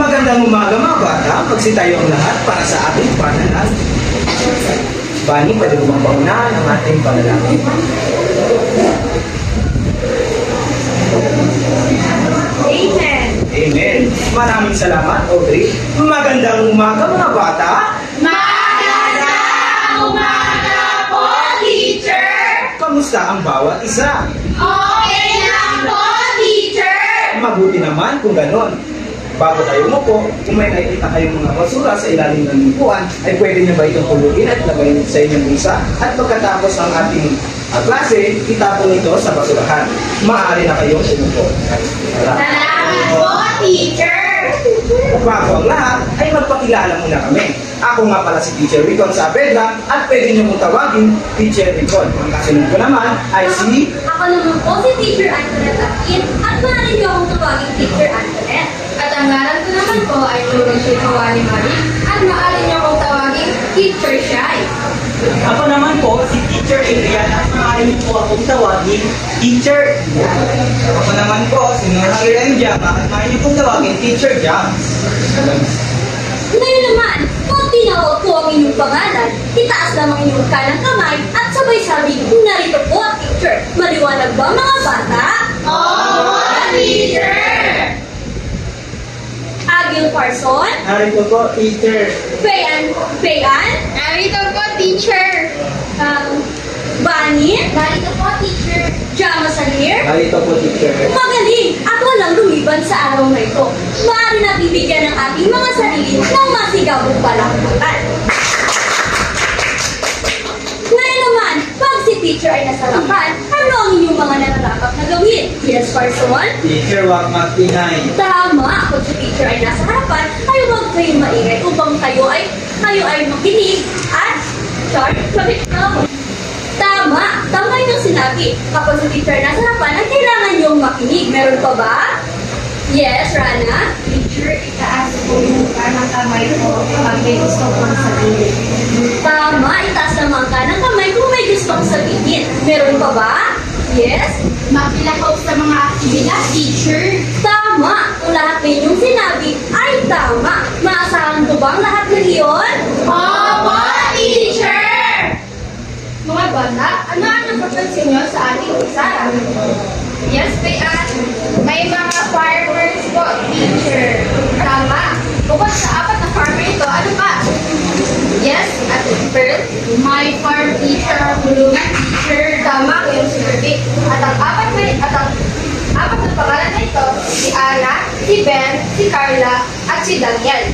Magandang umaga mga bata. Magsitayong lahat para sa ating pananal. Bani, pwede mo bang paunahan ang ating panalangin? Amen. Amen. Maraming salamat, Audrey. Magandang umaga mga bata. Magandang umaga po, teacher. Kamusta ang bawat isa? Okay lang po, teacher. Mabuti naman kung ganon. Bago tayo umupo, kung may nakikita kayong mga basura sa ilalim ng upuan, ay pwede niyo ba itong pulugin at lagay sa inyong isa? At pagkatapos ng ating klase, itapon ito sa basurahan. Maaari na kayong umupo. Salamat po, teacher. Bago ang lahat, ay magpakilala muna kami. Ako nga pala si Teacher Ricon Saavedra at pwede niyo mong tawagin Teacher Ricon. Ang kasunod ko naman ay si... Ako naman po si Teacher Antoinette Akin at maaari niyo akong tawagin Teacher Antoinette. At ang ngalan ko naman po ay Turong Shikawani Marie at maaari niyo akong tawagin Teacher Shai. Ako naman po, si Teacher Adrian at maaari niyo po akong tawagin Teacher. Ako naman po, si Nurhalir Jam at maaari niyo pong tawagin Teacher Jam. Ngayon naman, kung tinawag ko ang inyong pangalan, itaas lamang inyong kanang kamay at sabay sabi, narito po, Teacher. Maliwanag ba mga bata? Oo, teacher. Agil Parson, Narito po, Teacher. Bayan, Narito po, teacher. Bani, Narito po, teacher. Jama Salir. Narito po, Teacher. Magaling at walang lumiban sa araw na ito. Maaari na bibigyan ng ating mga sarili ng masigabong palakpakan. Ngayon naman, pag si teacher ay nasa harapan, ano ang inyong mga nararapat na gawin? Yes, Parson? Teacher, wag magpingay. Tama, kung si teacher ay nasa harapan, ay huwag kayong maingay upang kayo ay makinig at bakit ka? Tama yung sinabi. Kapag si teacher nasa harapan, ay kailangan niyong makinig. Meron pa ba? Yes, Rana? Teacher, itaas po yung kanang kamay ko pag may gusto kong sabihin. Tama, itaas naman ka ng kamay kung may gustong sabihin. Meron pa ba? Yes? Makilakaw sa mga aktibidad, teacher. Tama, kung lahat na inyong sinabi ay tama. Maasahan ko bang lahat ng iyon? Opo, teacher! Mga bata, ano ang napapansin nyo sa ating usaran? Yes, Bayan. May mga farmers po, teacher. Tama. Bukod sa apat na farmer ito, ano pa? Yes, at Pearl. My farm teacher, bulungan teacher. Tama, yung sinabi. At ang apat na pangalan na ito, si Ana, si Ben, si Carla, at si Daniel.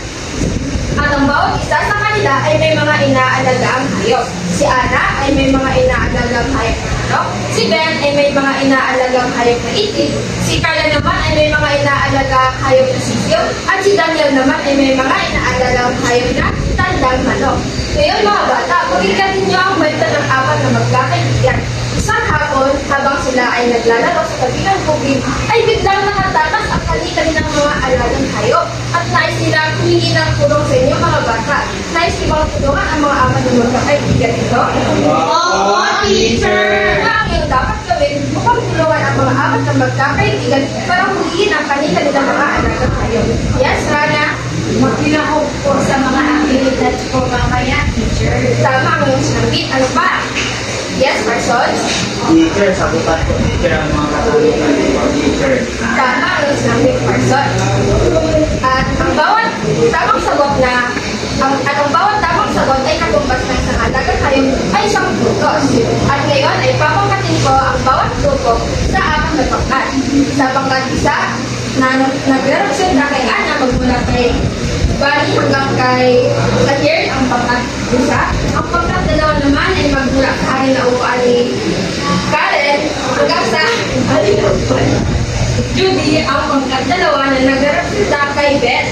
At ang bawat isa sa kanila ay may mga inaalagang hayop. Si Ana ay may mga inaalagang hayop na manok. Si Ben ay may mga inaalagang hayop na itik. Si Carla naman ay may mga inaalagang hayop na sisyo. At si Daniel naman ay may mga inaalagang hayop na tandang manok. Ngayon mga bata, pakinggan ninyo ang kwento ng apat na magkakaibigan. Isang hapon, habang sila ay naglalaro sa tabi ng bukid, ay biglang nakatakas ang kanilang mga alagang hayop. At nais nilang humingi ng tulong sa inyo mga bata. Nais nilang tulungan ang mga apat na magkakaibigan ito. Opo, teacher! Ang iyong dapat gawin, mukhang tulungan ang mga apat na magkakaibigan para huliin ang kanilang mga alagang hayop. Yes, Rana? Magkilahok po sa mga aktibidad ko mamaya, teacher. Tama ang iyong sinabi. Ano pa? Yes, Parson? Teacher, sagutan po, Teacher, ang mga katanungan po, Teacher. Tama ang iyong sinabi, Parson. At ang bawat tamang sagot ay katumbas ng isang alagang hayop ay isang puntos. At ngayon ay papangkatin ko ang bawat grupo sa apat na pangkat. Sa pangkat isa, na nag-reaksyon na kay Ana magmula kay Bali hanggang kay Katir ang pangkat isa. Ang pangkat dalawa naman ay magmula sa akin na upuan ni Karen hanggang sa Judy ang pangkat dalawa na nag-reaksyon kay Beth.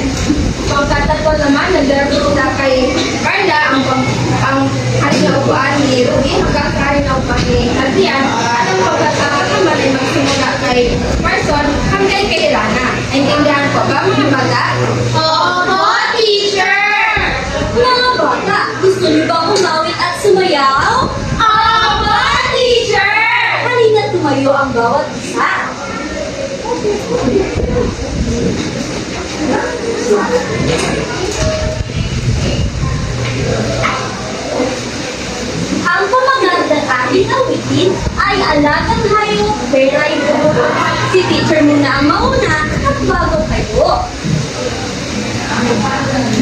Pangkat tatlo naman nag-reaksyon kay Carla ang upuan ni Ruby hanggang sa upuan ni Adrian. At ang pangkat naman ay magsimula kay Marson hanggang kay Rana. Naintindihan ko ba mga bata? Opo, teacher! Mga bata, gusto niyo ba kumawit at sumayaw? Opo, teacher! Halina't tumayo ang bawat isa. Ang pamagandang ating awitin ay alagang hayop, beray po. Si teacher muna ang mauna at bago kayo.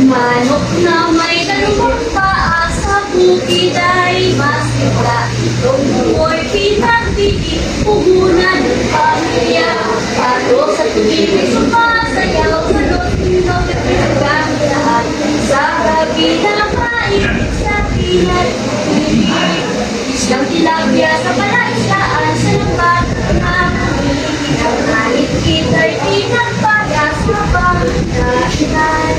Manok na may dalawang paa sa bukid ay masigla. Itong buhay pinagpili, puhunan ng pamilya. Pato sa tuwing sumasayaw, galot ng pinagkakalaan. Sa kabila kaibig sa pinagpili. Isang tilapia sa palaisaan sa lambat ng kahit kita'y pinagpagas na pangkainan.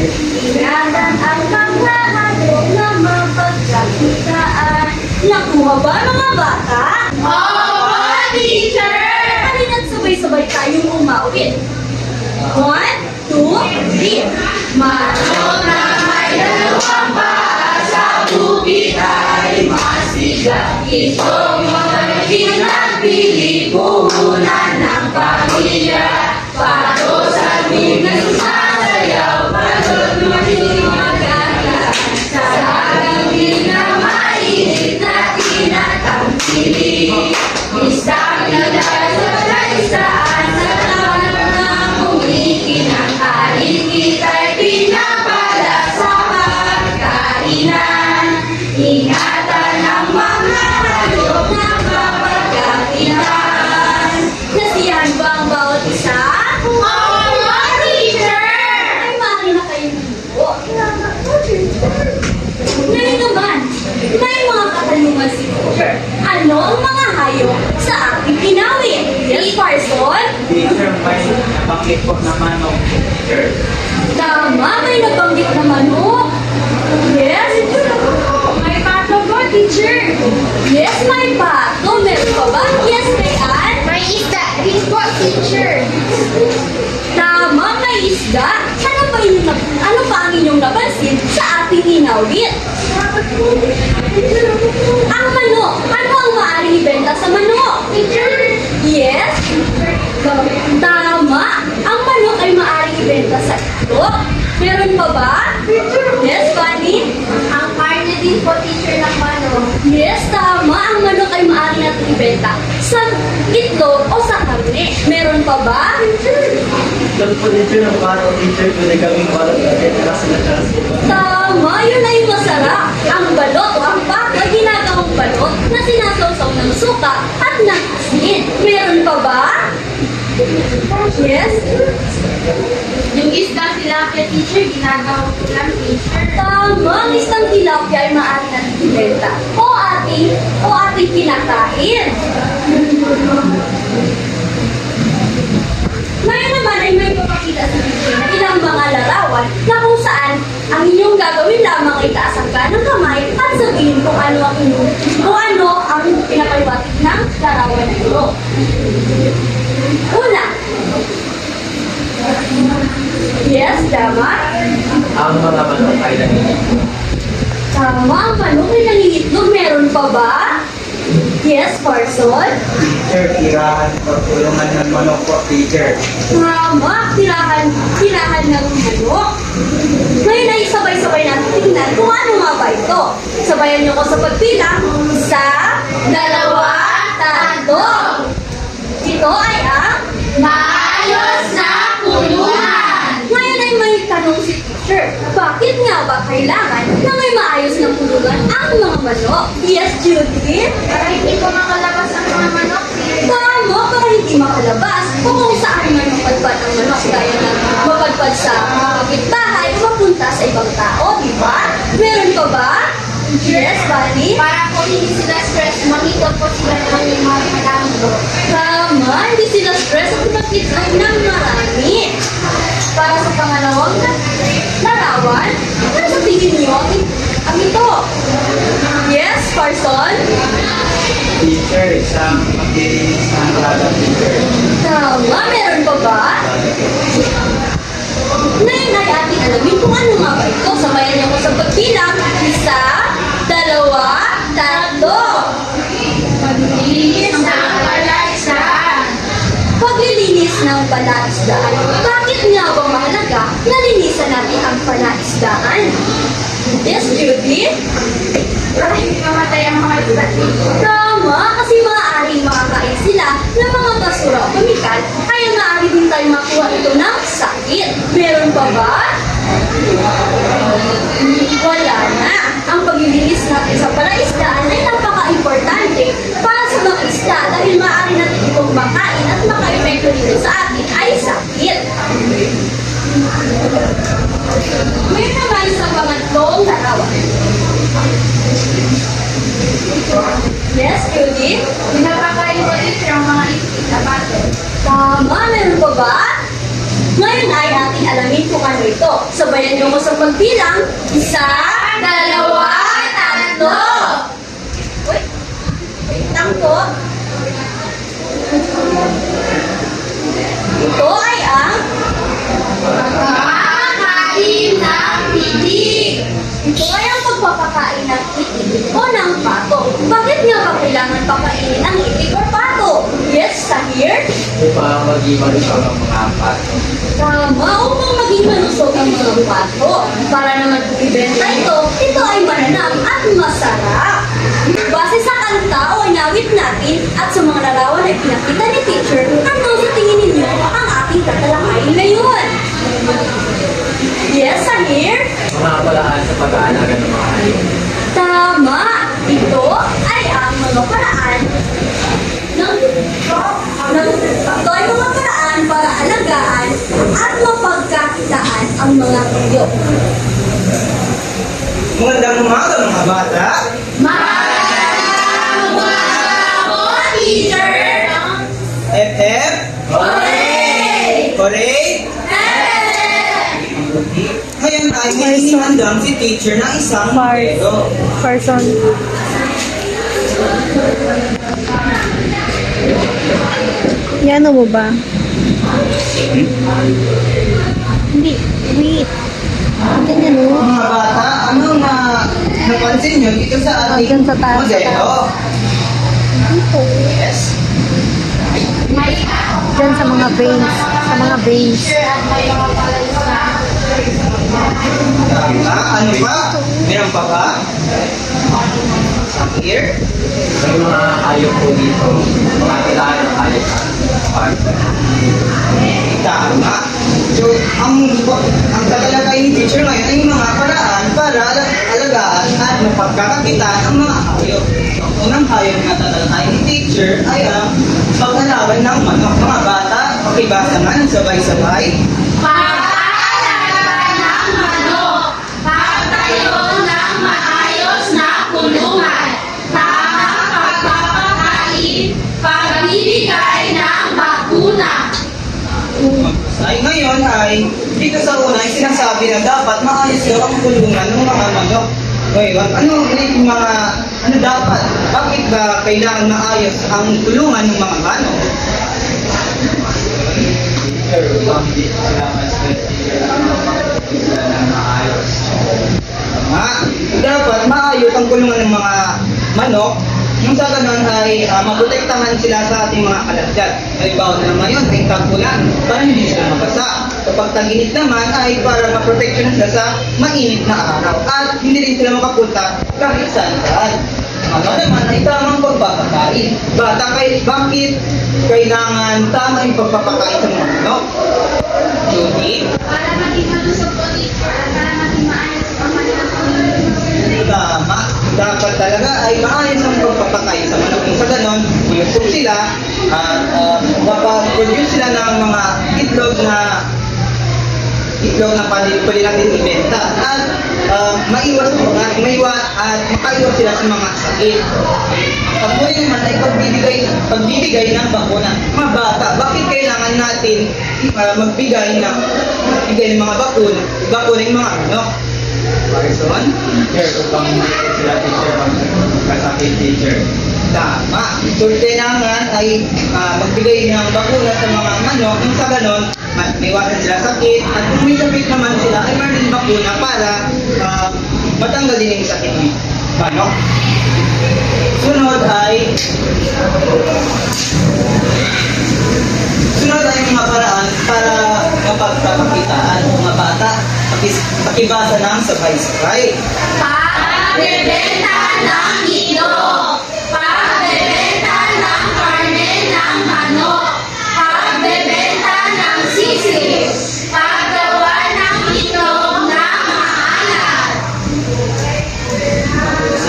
Ingatan ang paghahalong na mapagkakitaan. Nakuha ba mga bata? Oo, teacher! Halina't sabay-sabay tayong umawit. 1, 2, 3. Manok na may dalawang paa sa bukid ay masigla. Itong mga pinagpili, puhunan ng pamilya. Pato sa tuwing na sumasayaw, balot ng pinagkakalaan. Sa gabi na mainit na tinatangkili. Isang nagdala sa isaan sa tawanan ng kumikinang alin. Kita'y pinapala sa pagkainan. Ingatan ang mga hayop na mapagkakitaan. Nasiyahan ba ang bawat isa? Oo, teacher! Ay, maaari na kayo dito. Ngayon naman, may mga katanungan si teacher. Ano ang mga hayop sa ating pinawin? Yes, Parson? Teacher, may nabanggit po na manok. Teacher. Tama, may nabanggit na manok. Yes? May pato ba, teacher? Yes, may pato. Meron pa ba? Yes, may an? May isda rin po, teacher. Tama, may isda. Ano pa ang inyong napansin sa ating inawit? Ang manok. Ano ang maaaring ibenta sa manok? Teacher! Yes? Tama. Ang manok ay maaaring ibenta sa itlog. Meron pa ba? Yes, Fanny? Ang karne din po, teacher, ng manok. Yes, tama. Ang manok ay maaari natin ibenta sa itlog o sa karne. Meron pa ba? Doon po teacher ng parang teacher ko na kaming parang natin kasi na kasi. Tama, yun ay masarap. Ang balot o ang baka ginagawang balot na sinasawsaw ng suka at ng asin. Meron pa ba? Yes? Yung isda tilapia, teacher, ginagawa ko lang, teacher. Tama, ang isang tilapia ay maaari natin ibenta o ating kinakain. Ngayon naman ay may papakita sa video na ilang mga larawan na kung saan ang inyong gagawin lamang ay taas ang kanang kamay at sabihin kung ano ang pinapaliwatig ng larawan na ito. Una. Yes, tama. Ang mga manok ay nangingitlog. Tama, ang manok ay nangingitlog. Meron pa ba? Yes, Parson. Teacher, tirahan o tulungan ng manok po, teacher. Tama, tirahan ng manok. Ngayon ay sabay-sabay natin tingnan kung ano nga ba ito. Sabayan niyo ko sa pagbilang. 1, 2, 3. Ito ay ang Maayos na kulungan! Ngayon ay may tanong si teacher. Bakit nga ba kailangan na may maayos na pulugan ang mga manok? Yes, Judy? Para hindi po makalabas ang mga manok, teacher. Tama, para hindi makalabas kung saan man mapadpad ang manok gaya ng mapadpad sa kapitbahay o mapunta sa ibang tao, di ba? Meron pa ba? Yes, Bunny? Para po hindi sila stress, makita po sila ng mga marami po. Tama, hindi sila stress at makita ng marami. Para sa pangalawang larawan, ano sa tingin niyo ang ito? Yes, Parson? Teacher, isang maglilinis ng alaga, teacher. Tama, meron pa ba? Ngayon ay ating alamin kung ano nga ba ito. Sabayan niyo ko sa pagbilang. 1, 2, 3. Paglilinis ng palaisaan. Paglilinis ng palaisdaan. Bakit nga ba mahalaga na linisan natin ang palaisdaan? Yes, Judy? Para hindi mamatay ang mga isda. Tama, kasi maaaring makakain sila ng mga basura o kemikal, kaya maaari din tayo makuha ito ng sakit. Meron pa ba? Wala na. Ang paglilinis natin sa palaisdaan ay napaka-importante para sa mga isda dahil maaari natin itong makain at maka-epekto dito sa atin ay sakit. Mayroon naman sa pangatlong larawan. Yes, Judy? Pinapakain ko teacher ang mga isda sa bato. Tama, meron pa ba? Ngayon ay ating alamin kung ano ito. Sabayan niyo ko sa pagbilang. 1, 2, 3. Wait lang po. Ito ay ang Pagkakain ng titig. ito ay ang pagpapakain ng itik o ng pato. Bakit nga ba kailangan pakainin ang itik o pato? Yes, Tahir? Upang maging malusog ang mga pato. Tama, upang maging malusog ang mga pato. Para naman kung ibenta ito ay mananam at masarap. Base sa kanta o inawit natin at sa mga larawan na pinakita ni teacher, ano sa tingin ninyo ang ating tatalakayin ngayon? Yes, Tahir? Mga paraan sa pag-aalaga ng mga hayop. Tama! Ito ay ang mga paraan ito ay mga paraan para alagaan at mapagkakitaan ang mga hayop. Magandang umaga mga bata. Magandang umaga po, teacher. FF. Hooray! Hooray. Ngayon ay may hinihandang si teacher ng isang modelo. Person. Yan mo ba? Hindi. Wait. Ganyan mo. Mga bata, ano na napansin nyo dito sa ating Dyan sa taas, modelo? Dito. Yes. May Dyan sa mga veins. Sa mga veins. teacher at may mga palaisda. Tama. Ano pa? Meron pa ba? Here. May mga hayop po dito. Mga kailangan ng hayop sa park. Tama. So, ang tagalagay ni teacher ngayon ay mga paraan para alagaan at mapagkakakitaan ang mga hayop. Ang unang hayop na tatalakay ni teacher ay ang pag-alaban ng manok. Mga bata, pakibasa nga ng sabay-sabay. Pag-aalaga ng manok. Pagtayo ng maayos na kulungan. Tamang pagpapakain. Pagbibigay ng bakuna. Ay ngayon ay dito sa una ay sinasabi na dapat maayos daw ang kulungan ng mga manok. Ngayon, ano dapat? Bakit ba kailangan maayos ang kulungan ng mga manok? Teacher, upang hindi sila ma-stress, teacher, sila na maayos. Dapat maayos ang kulungan ng mga manok. Yung sa ganun ay maprotektahan sila sa ating mga kaladkad. Halimbawa na naman yun, ay tag-ulan para hindi sila mabasa. Kapag tag-init naman ay para maproteksyon sila sa mainit na araw. At hindi rin sila makapunta kahit saan. Ano naman ay tamang pagpapakain. Bakit kailangan tama yung pagpapakain sa mga manok? Judy? Para maging malusog po, teacher. At para maging maayos ang kanilang kulungan. Tama. Dapat talaga ay maayos ang pagpapakain sa manok. Kung sa ganon, malusog sila at mapag-produce sila ng mga itlog na pwede natin ibenta at makaiwas sila sa mga sakit. Ang huli naman ay pagbibigay ng bakuna. Mga bata, bakit kailangan natin magbigay ng mga bakuna yung mga manok? Parison? Teacher, upang hindi sila teacher magkasakit, teacher. Tama. So, kailangan ay magbigay ng bakuna sa mga manok. Nung sa ganon, maiwasan sila sakit. At kung may sakit naman sila, ay meron din bakuna para matanggal din yung sakit ng manok. Sunod ay mga paraan Pakibasa ng sabay-sabay. Pagbebenta ng itlog. Pagbebenta ng karne ng manok. Pagbebenta ng sisig. Paggawa ng itlog na maalat.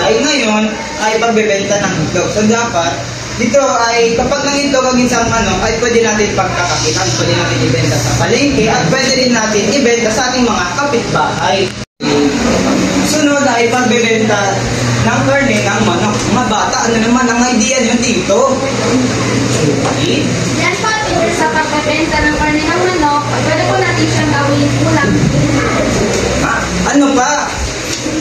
Ay ngayon ay pagbebenta ng itlog. So dapat dito ay kapag ng itlog ang isang manok ay pwede natin pagkakakitan, pwede natin ibenta sa palengke at pwede rin natin ibenta sa ating mga kapitbahay. Sunod ay pagbebenta ng karne ng manok. Mga bata, ano naman ang idea nyo dito? Okay. Yan po, teacher, sa pagbebenta ng karne ng manok, pwede po natin siyang gawin ulam. Ano pa?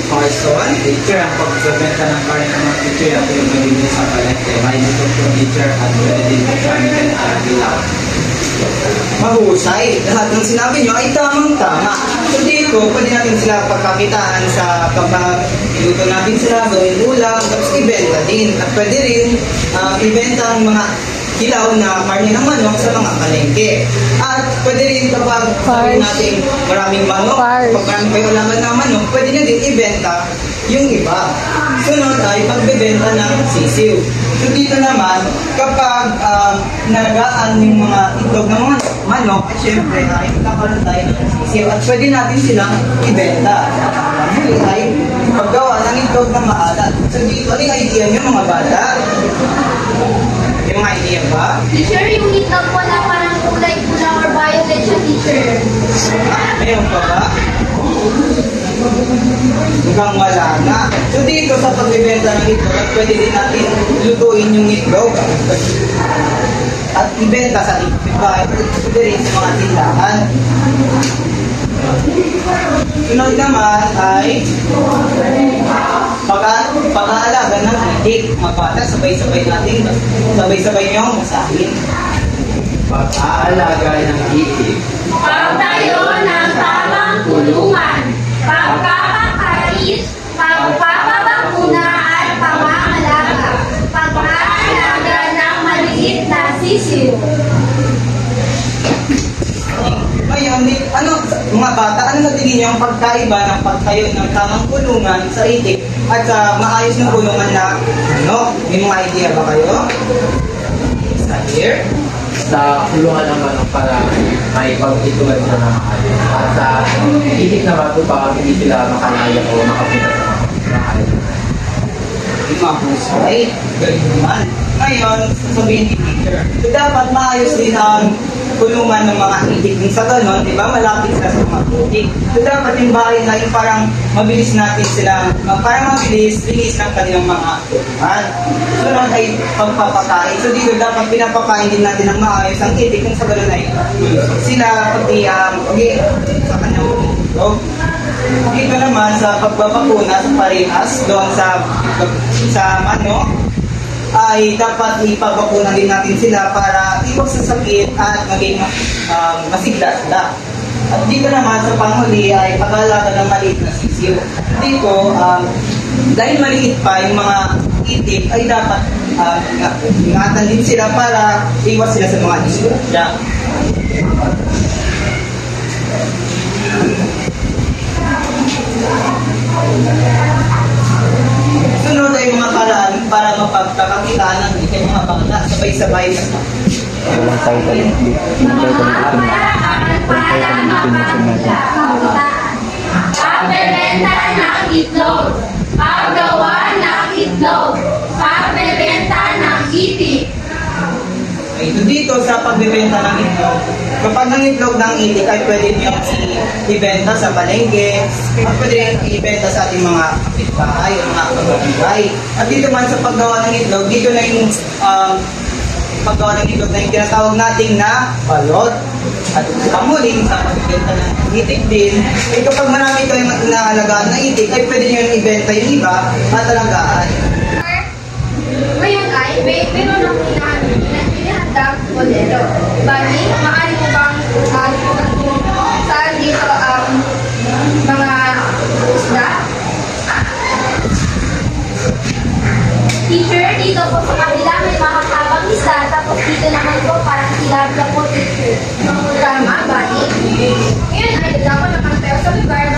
Carson, teacher, ang pagbebenta ng karne ng mga teacher at yung mabibili sa palengke. May dito po teacher at pwede din po sa amin ang ilaw. Mahusay. Lahat ng sinabi nyo ay tamang-tama. So dito, pwede natin sila pagkakitaan sa kapag iluto natin sila, gawin ulam, tapos ibenta din. At pwede rin ibenta ang mga kilaw na karne ng manok sa mga palengke. At pwede rin kapag sabihin natin maraming manok, pag maraming kayo alaman ng manok, pwede nyo din ibenta yung iba. Sunod ay pagbebenta ng sisiw. So dito naman, kapag nalagaan yung mga itlog ng mga manok, syempre ay kakaroon tayo ng sisiw at pwede natin silang ibenta. Muli ay paggawa ng itlog na maalat. So dito, ano yung idea nyo mga bata? May mga idea ba? Teacher, yung itlog po na parang kulay pulang or violet siya, teacher. Mayroon pa ba? Mukhang wala na. So dito sa pagbibenta ng itlog, at pwede din natin lutuin yung itlog at ibenta sa itlog. Pwede rin sa mga tindahan. Sunod naman ay pag-aalaga ng itik. Mga bata, sabay-sabay natin. Sabay-sabay niyong basahin. Pag-aalaga ng itik. Pagtayo ng tamang kulungan. Pagkakakarit. Pagpapabakuna at pangangalaga. Pag-aalaga ng maliit na sisiw. Ngayon, mga bata, ano sa tingin niyo ang pagkaiba ng pagtayo ng tamang kulungan sa itik at sa maayos na kulungan na may mga idea ba kayo? Sa here? Sa kulungan ng manok para may pag-itugan sila ng maayos. At sa itik naman po para hindi sila makalaya o makapunta sa maayos. Yung mga husay, galing naman. Ngayon, sasabihin ni teacher, so dapat maayos din ang kulungan ng mga itik. Kung sa ganon, di ba, malapit sila sa mga itik. So dapat yung bahay na yung parang mabilis natin sila, parang mabilis, linis ng kanilang mga kulungan. Sunod ay pagpapakain. So dito dapat pinapakain din natin ng maayos ang itik. Kung sa ganon ay sila, pati sa kanyang tulog. Dito naman sa pagbabakuna sa parehas, doon sa manok, ay dapat ipabakuna din natin sila para iwas sa sakit at maging masigla sila. At dito naman sa panghuli ay pag-aalaga ng maliit na sisiw. Dito, dahil maliit pa yung mga itik, ay dapat ingatan din sila para iwas sila sa mga disgrasya. Sunod ay mga paraan para mapagkakakitaan ng inyong mga bata sabay-sabay sa Pagbebenta ng itlog. Paggawa ng itlog. Pagbebenta ng itik. So dito sa pagbebenta ng itlog, kapag ng itlog ng itik ay pwede nyo ibenta sa palengke at pwede rin ibenta sa ating mga kapitbahay o mga kapitbahay. At dito man sa paggawa ng itlog, dito na yung paggawa ng itlog na yung tinatawag nating na balot. At pamuling sa pagbebenta ng itik din, ay kapag marami kayong inaalagaan na itik, ay pwede nyo ibenta yung iba at alagaan. Ngayon ay, meron akong inahandang modelo. Bali, maaari mo bang saan dito ang mga isda? Teacher, dito po sa kabila may makakabang isda, tapos dito naman po parang tilapia po, teacher. Tama, bali. Ngayon ay, dapat naman tayo sa lugar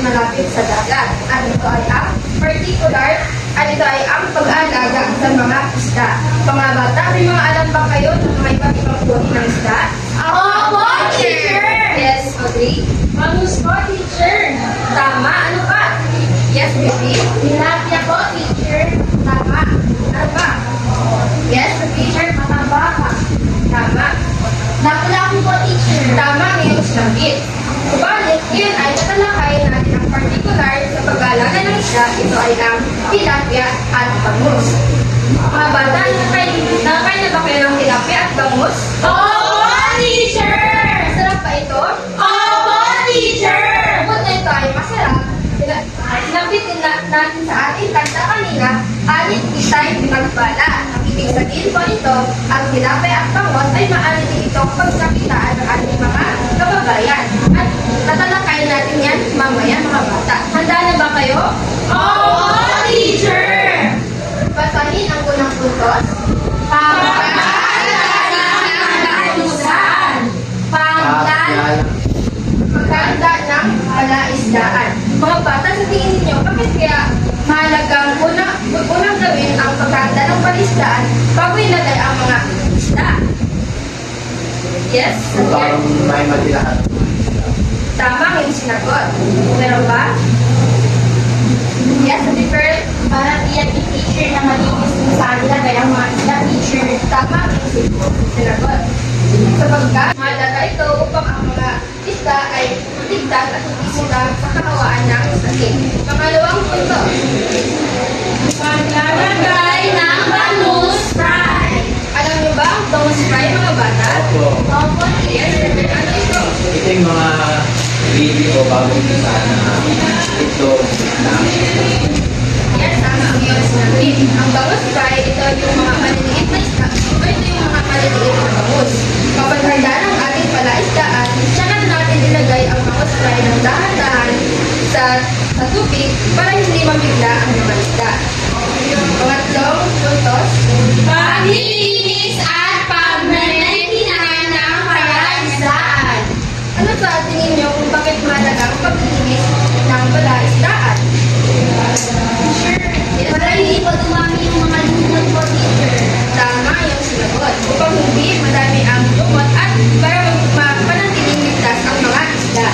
malapit sa dagat. At ito ay ang particular, at ito ay ang pag-aalaga sa mga isda. Mga bata, may mga alam ba kayo ng mga iba't-ibang uri ng isda? Opo, teacher! Yes, Audrey. Bangus po, teacher! Tama, ano pa? Yes, baby. Tilapia po, teacher! Tama. Ano pa? Yes, teacher. Matambaka! Tama. Lapu-lapu po, teacher! Tama ngayong sinabit. Subalit, yun ay tatalakayin natin ang particular sa pag-aalaga ng isda. Ito ay ang tilapia at bangus. Mga bata, nakakain na ba kayo ng tilapia at bangus? Opo, teacher! Masarap ba ito? Opo, teacher! Bukod na ito ay masarap, sinabit din natin sa ating kanta kanina, alit isa'y pinagbala. Ang ibig sabihin po ito, ang tilapia at bangus ay maaari din itong pagkakitaan ng ating mga kababayan. At tatalakayin natin yan mamaya mga bata. Handa na ba kayo? Opo, teacher! Basahin ang unang puntos. Pag-aalaga ng bangusan. Pagkanda ng palaisdaan. Mga bata, sa tingin ninyo, bakit kaya mahalagang unang gawin ang pagkanda ng palaisdaan bago ilagay ang mga isda? Yes? Parang may matilahat. Tama ang sinagot. Meron ba? Yes, Ate Pearl? Para tiyak ni teacher na malinis kung saan ilagay ang mga isda, teacher. Tama ang sinagot. Sapagkat mahalaga ito upang ang mga isda ay ligtas at hindi sila sa kahawaan ng sakit. Pangalawang punto. Paglalagay ng bangus fry. Alam niyo ba ang bangus fry, mga bata? Opo. Opo, Yes, teacher. ano ito? Ito yung mga video bago isa na itlog na Yes, tama ang iyong sinabi. Ang bangus fry, ito yung mga maliliit na isda. O ito yung mga maliliit na bangus. Kapag handa ng ating palaisdaan, saka na natin ilagay ang bangus fry ng dahan-dahan sa tubig para hindi mabigla ang mga isda. Pangatlong puntos. Paglilinis at pagmamaintinan ng palaisdaan. Ano sa tingin niyo kung bakit mahalaga ang paglinis ng palaisdaan? Teacher, para hindi po dumami yung mga lumot po, teacher. Tama yung sinagot. Upang hindi madami ang lumot at para mapanatiling ligtas ang mga isda.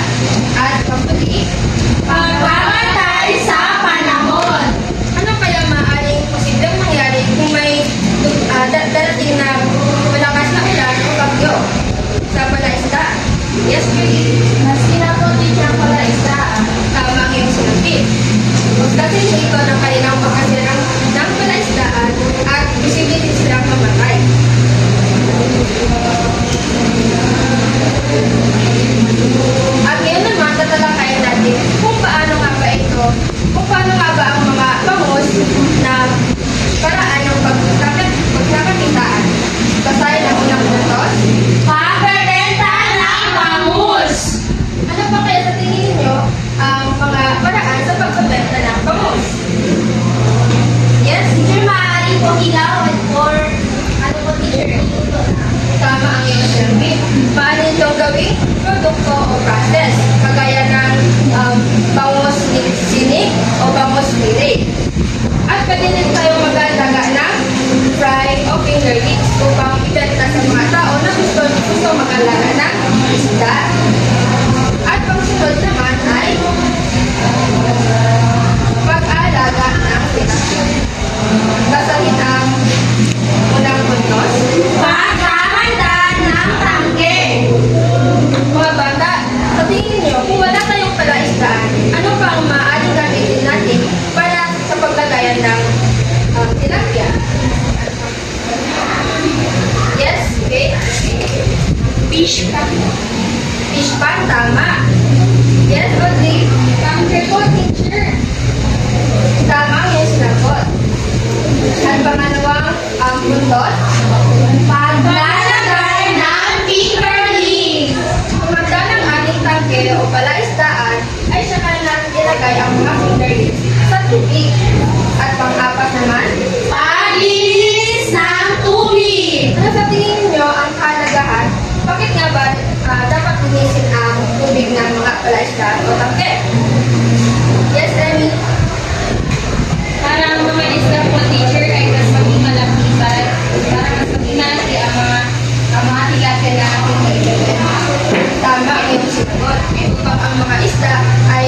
isda ay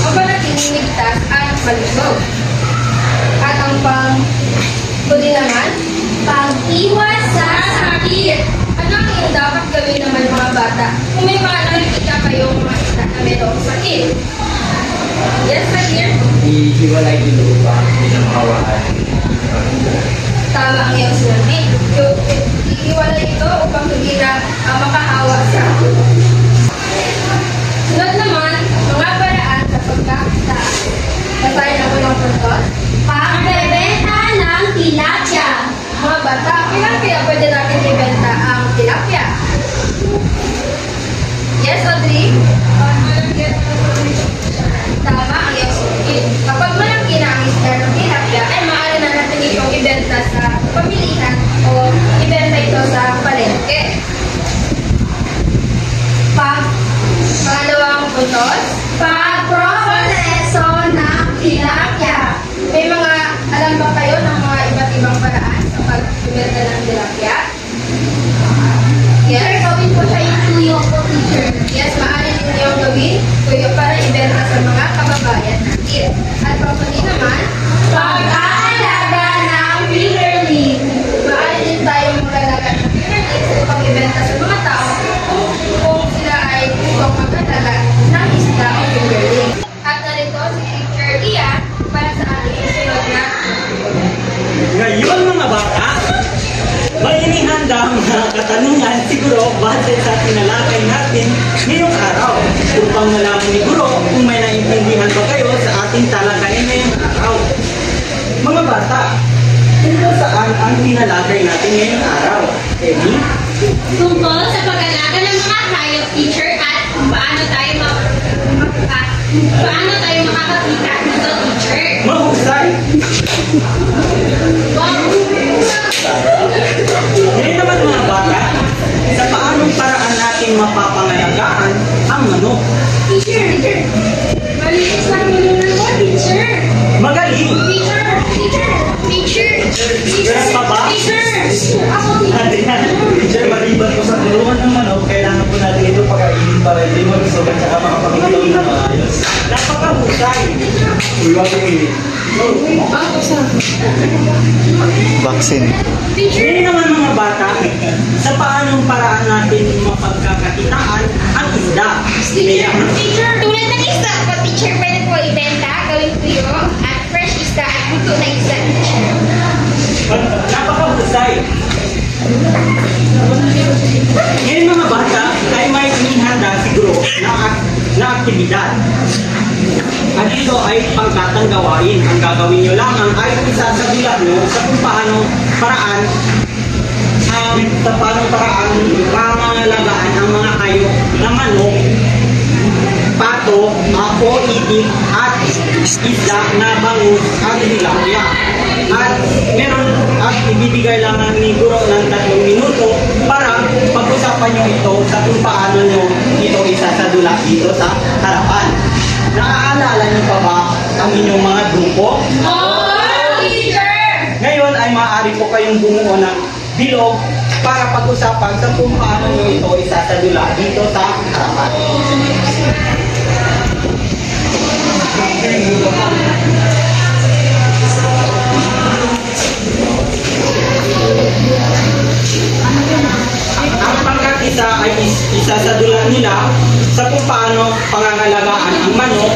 mapanatiling ligtas at malusog. At ang pang-huli naman, Pag-iwas sa sakit. ano ang iyong dapat gawin naman mga bata kung may mga nakikita kayong mga isda na mayroong sakit? Yes, Tahir? Ihiwalay din upang hindi na makawaan. Tama ang iyong sinabi. Iiwalay ito upang hindi na makahawa sa sunod naman, mga paraan sa pagkakakitaan. Basahin ako ng puntos. Pagbebenta ng tilapia. Mga bata, kailan kaya pwede natin ibenta ang tilapia? Yes, Audrey? Tama ang iyong sinabi. Kapag malaki na ang isda ng tilapia, ay maaari na natin itong ibenta sa pamilihan o ibenta ito sa palengke. Pangalawang puntos, Pagproseso ng tilapia. may mga alam ba kayo ng mga iba't ibang paraan sa pagbibenta ng tilapia? Teacher, Yes? gawin ko siya yung tuyo ko, teacher. Yes, maaari din niyong gawin tuyo para ibenta sa mga kababayan natin. At pangkuli naman, Pag-aalaga ng fingerling. maaari din tayong magalaga ng fingerlings upang ibenta sa mga tao kung sila ay gustong mag-alaga ng isda o fingerling. At narito si Teacher Ia para sa ating susunod na Ngayon mga bata, may inihanda mga katanungan siguro base sa tinalakay natin ngayong araw upang malaman ni Guro kung may naintindihan ba kayo sa ating talakayan ngayong araw. Mga bata, tungkol saan ang tinalakay natin ngayong araw? Emi? Tungkol sa pag-alaga ng mga hayop, teacher, at kung paano tayo makakakita nito, teacher. Mahusay! Wow! Ngayon naman mga bata, sa paanong paraan natin mapapangalagaan ang manok? Teacher! Malinis lang muna ko, teacher! Magaling! Teacher! Meron pa ba? Teacher! Ako, teacher! Teacher, maliban po sa tulungan ng manok, kailangan po natin ito pakainin para hindi mag-isog at saka makapagitaw ng maayos. Napakahusay! Uywag yung ini. Vaccine. Ngayon naman mga bata, sa paanong paraan natin mapagkakakitaan ang isda? Teacher! Tulad ng isda po, teacher, pwede po ibenta, gawin tuyo, at fresh isda at luto na isda, teacher. Napakahusay! Ngayon mga bata, ay may inihanda siguro na aktibidad. At ito ay pangkatang gawain. Ang gagawin nyo lamang ay isasabihan nyo sa kung paano paraan pangangalagaan ang mga kayo na manok, pato, apo, itik, at isda na bangus at tilapia. At ibibigay lamang ni Guro ng 3 minuto para pag-usapan nyo ito sa kung paano nyo ito isasadula dito sa harapan. Naaalala niyo pa ba ang inyong mga grupo? teacher! Ngayon ay maaari po kayong bumuo ng bilog para pag-usapan sa kung paano nyo ito isasadula dito sa harapan. Ang pangkat-isa ay isasadula nila sa kung paano pangangalagaan ang manok.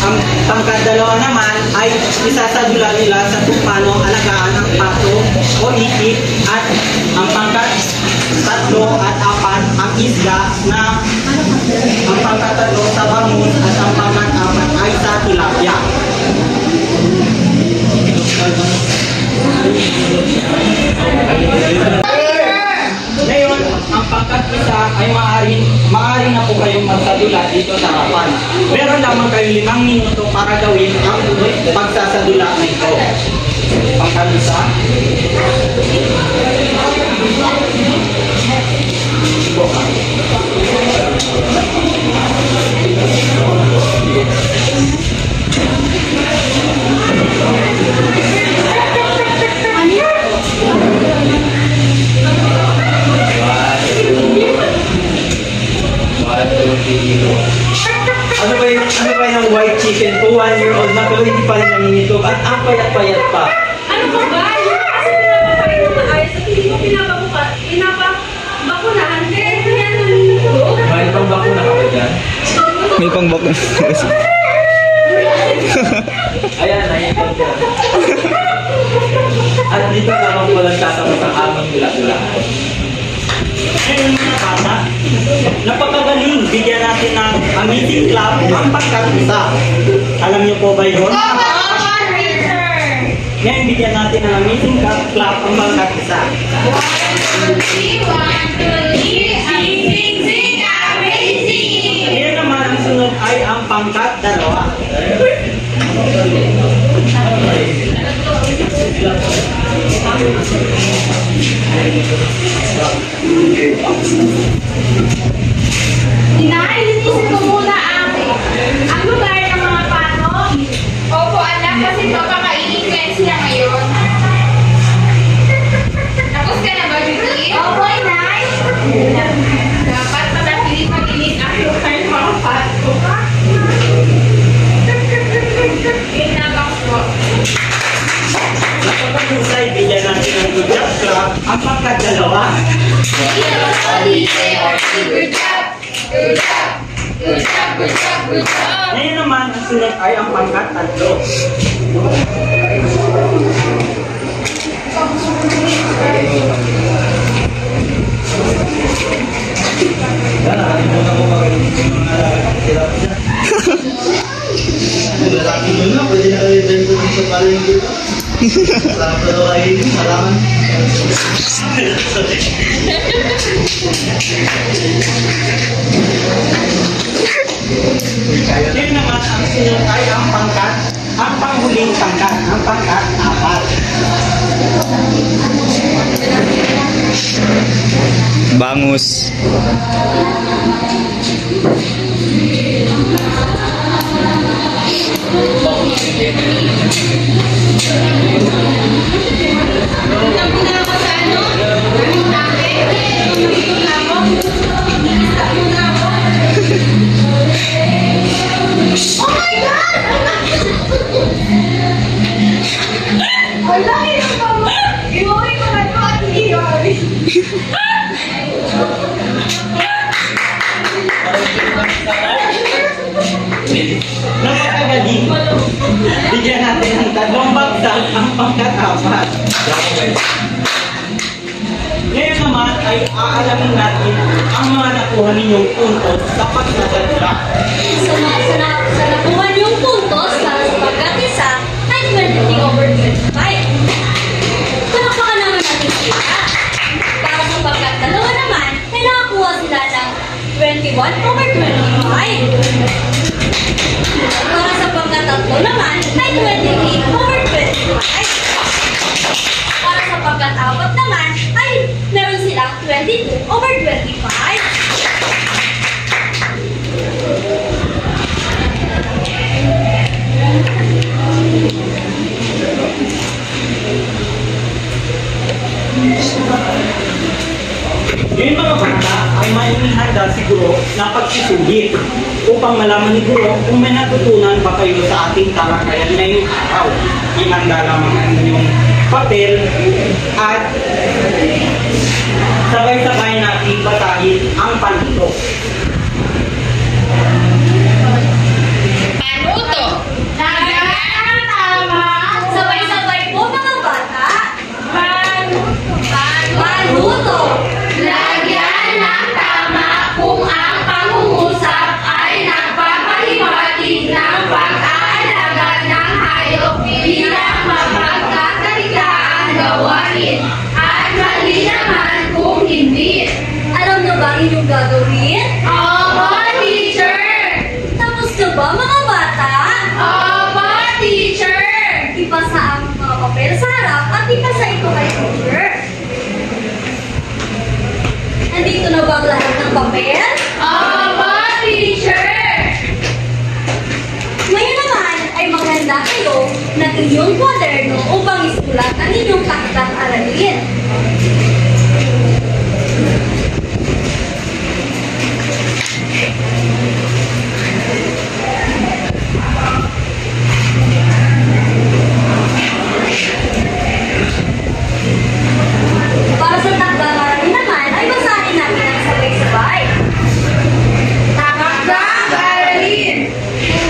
Ang pangkat-dalawa naman ay isasadula nila sa kung paano alagaan ang pato o itik, at ang pangkat-3 at 4 ang isda, na ang pangkat-3 sa bangus at ang pangkat-4 ay sa tilapia. Ngayon, ang pangkat-isa ay maaari na po kayong magsadula dito sa harapan. Meron lamang kayo 5 minuto para gawin ang pagsasadula na ito. Pangkat-isa. One, two, three, go. ano ba yung white chicken po, 1 year old na pero hindi pa rin nanginitog at ang payat-payat pa. Ano ba ba? Yung kasi pinapaparin mo maayos at hindi mo pinapabakunahan. Kaya kaya nanginitog. May pang bakuna ka ba dyan? May pangbakon. Ayan, nakikita ko. At dito naman po lang tatapos ang aming gula-gulahan. Ngayon mga bata, napakagaling. Bigyan natin ng amazing clap ang pagkakita. Alam niyo po ba yun? Ngayon bigyan natin ng amazing clap ang pagkakita. 1, 2, 3, 1, 2, 3, amazing, sing, amazing! Ngayon naman ang sunod ay ang pangkat dalawa. Inay, linisin mo muna ang lugar ng mga pato. Opo, anak, kasi papakainin sila ngayon. Tapos ka na ba, Judy? Opo, Inay. Dapat manatiling malinis ang lugar ng mga pato. Inabak po. Napakahusay, bigyan natin ng good job clap ang pangkat dalawa. Good job! Good job! Good job! Good job! Good job! Ngayon naman ang sunod ay ang pangkat tatlo. Nakalimutan ko magaling yung mga lalaki dyan. Yung lalaki nyo na, pwede na kayo bento dito sa paling dito. Sarap na daw kayo dito, malaman. Ngayon naman ang sunod ay ang pangkat, ang panghuling pangkat, ang pangkat 4. Bangus. Wala, yun pa mo. Iuwi ko na ito at iuwi. Napakagaling. Bigyan natin ng tatlong bagsak ang pangkat-4. Ngayon naman ay aalamin natin ang mga nakuha ninyong puntos sa pagsasadla. Sa nakuha niyong puntos para sa pagkatisa ay 23/25. Palakpakan naman natin sila. Para sa pagkatalawa naman ay nakakuha sila ng 21/25. Para sa pagkatatlo naman ay 28/25. Para sa pagkatapat naman ay meron silang 22/25. Ngayon mga bata ay may handa siguro na pagsusugit upang malaman ni Guro kung may natutunan ba kayo sa ating talakayan ngayong araw. Ihanda lamang ang inyong papel at sabay-sabay natin basahin ang panuto. Panuto! Lagyan tama! Sabay-sabay po mga bata. Panuto! Lagyan ng tama kung ang pangungusap ay nagpapahiwatig ng pag-aalaga ng hayop bilang mapagkakalitaan gawain at mali naman kung hindi. Alam niyo ba ang inyong gagawin? Opo, teacher! Tapos na ba mga bata? Opo, teacher! Ipasa ang mga papel sa harap at ipasa ito kay teacher. Nandito na ba ang lahat ng papel? Opo, teacher! Ngayon naman ay maghanda kayo ng inyong kwaderno upang isulat ang inyong takdang aralin.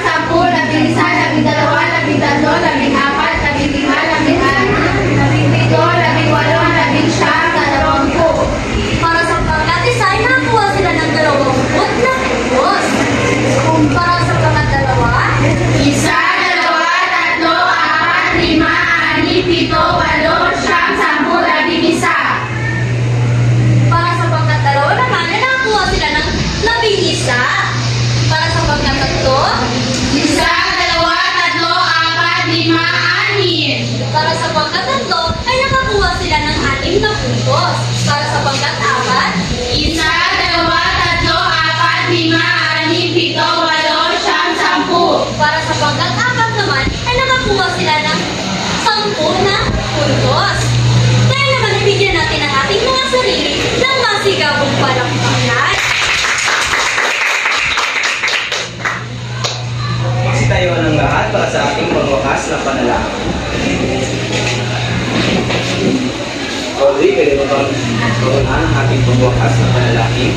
10, 11, 12, 13, 14, 15, 16, 17, 18, 19, 20. Para sa pangkat-isa ay nakakuha sila ng 20 na puntos. Para sa pangkat-dalawa, 1, 2, 3, 4, 5, 6, 7, 8, 9, 10, 11, 12, 13, 14, 15, 16, 17, 18, 19, 20. para sa pangkat-dalawa naman ay nakakuha sila ng 11. Para sa pangkat-tatlo, 1, 2, 3, 4, 5, 6, 7, 8, 9, 10. para sa pangkat-tatlo ay nakakuha sila ng 6 na puntos. Para sa pangkat-apat, 1, 2, 3, 4, 5, 6, 7, 8, 9, 10. para sa pangkat-apat naman ay nakakuha sila ng 10 na puntos. Kaya naman ibigyan natin ang ating mga sarili ng masigabong palakpakan. Magsitayo ng lahat para sa ating pagwakas na panalangin. Audrey, pwede mo bang paunahan ang ating pagwakas na panalangin?